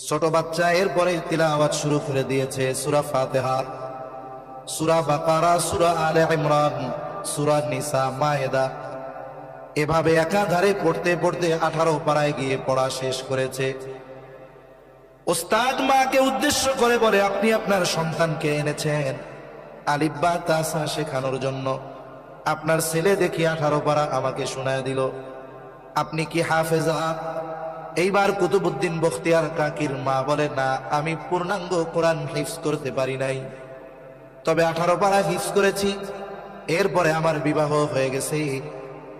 ছোট বাচ্চা এরপরে তিলাওয়াত শুরু করে দিয়েছে সূরা ফাতিহা, সূরা বাকারা, সূরা আলে ইমরান, সূরা নিসা, মায়েদা, এভাবে একাধারে পড়তে পড়তে 18 পারায় গিয়ে পড়া শেষ করেছে। ওস্তাদ মাকে উদ্দেশ্য করে বলে, আপনি আপনার সন্তানকে এনেছেন আলিফ বা তাসা শেখানোর জন্য, আপনার ছেলে দেখি 18 পারা আমাকে শোনায় দিল, আপনি কি হাফেজা? এইবার কুতুবউদ্দিন বখতিয়ার কাকির মা বলে, না, আমি পূর্ণাঙ্গ কোরআন হিফজ করতে পারি নাই, তবে 18 পারা হিফজ করেছি, এরপরে আমার বিবাহ হয়ে গেছে।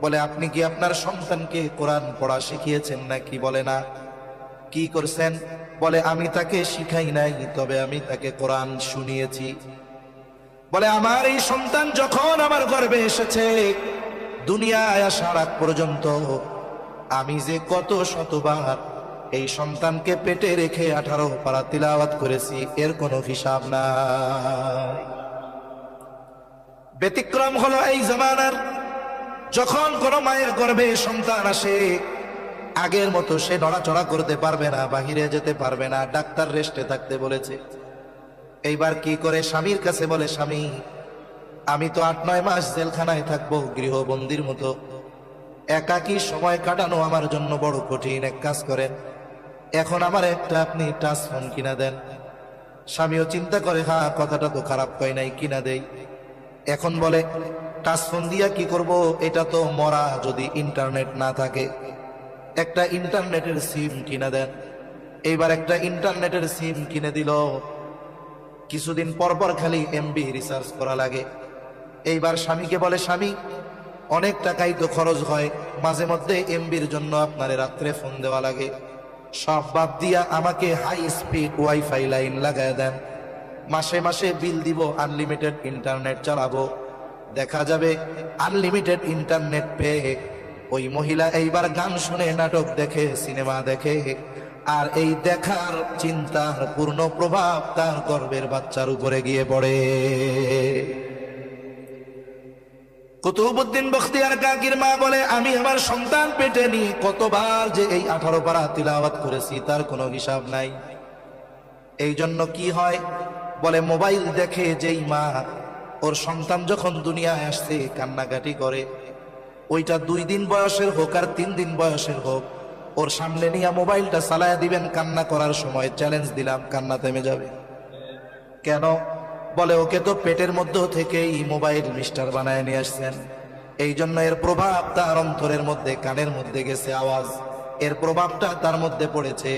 বলে, আপনি কি আপনার সন্তানকে কোরআন পড়া শিখিয়েছেন নাকি? বলে, না। কি করছেন? বলে, আমি তাকে শিখাই নাই, তবে আমি তাকে কোরআন শুনিয়েছি। বলে, আমার এই সন্তান যখন আমার গর্ভে এসেছে, দুনিয়ায় আসার আগ পর্যন্ত আমি যে কত শতবার এই সন্তানকে পেটে রেখে 18 পারা তিলাওয়াত করেছি, এর কোনো হিসাব নাই। ব্যতিক্রম হলো এই জামানার, যখন কোন মায়ের গর্ভে সন্তান আসে, আগের মতো সে নড়াচড়া করতে পারবে না, বাহিরে যেতে পারবে না, ডাক্তার রেস্টে থাকতে বলেছে। এইবার কি করে? স্বামীর কাছে বলে, স্বামী, আমি তো 8-9 মাস জেলখানায় থাকবো গৃহবন্দির মতো, একাকী সময় কাটানো আমার জন্য বড় কঠিন। এক কাজ করেন, এখন আমার একটা আপনি টাচ ফোন কিনা দেন। স্বামীও চিন্তা করে, হ্যাঁ, কথাটা তো খারাপ কয় নাই, কিনা দেই। এখন বলে, টাচ ফোন দিয়া কি করব? এটা তো মরা, যদি ইন্টারনেট না থাকে, একটা ইন্টারনেটের সিম কিনা দেন। এইবার একটা ইন্টারনেটের সিম কিনে দিল। কিছুদিন পর পর খালি এমবি রিচার্জ করা লাগে। এইবার স্বামীকে বলে, স্বামী, অনেক টাকাই তো খরচ হয়, মাঝে মধ্যে এমবির জন্য আপনারে রাত্রে ফোন দেওয়া লাগে, সব বাদ দিয়া আমাকে হাই স্পিড ওয়াইফাই লাইন লাগায় দেন, মাসে মাসে বিল দিব, আনলিমিটেড ইন্টারনেট চালাবো। দেখা যাবে আনলিমিটেড ইন্টারনেট পেয়ে ওই মহিলা এইবার গান শুনে, নাটক দেখে, সিনেমা দেখে, আর এই দেখার চিন্তার পূর্ণ প্রভাব তার গর্ভের বাচ্চার উপরে গিয়ে পড়ে। কুতুবউদ্দিন বখতিয়ার কাকির মা বলে, আমি আমার সন্তান পেটে নিয়ে কতবার যে এই 18 পারা তিলাওয়াত করেছি, তার কোনো হিসাব নাই। এই জন্য কি হয়? বলে, মোবাইল দেখে যেই মা ওর সন্তান যখন দুনিয়ায় আসছে কান্নাকাটি করে, ওইটা 2 দিন বয়সের হোক আর 3 দিন বয়সের হোক, ওর সামনে নিয়ে মোবাইলটা চালায়া দিবেন, কান্না করার সময় চ্যালেঞ্জ দিলাম, কান্না থেমে যাবে। কেন? বলে, ওকে তো পেটের মধ্যে থেকেই মোবাইল মিস্টার বানায় নিয়ে আসছেন, এই জন্য এর প্রভাব তার অন্তরের মধ্যে, কানের মধ্যে গেছে আওয়াজ, এর প্রভাবটা তার মধ্যে পড়েছে।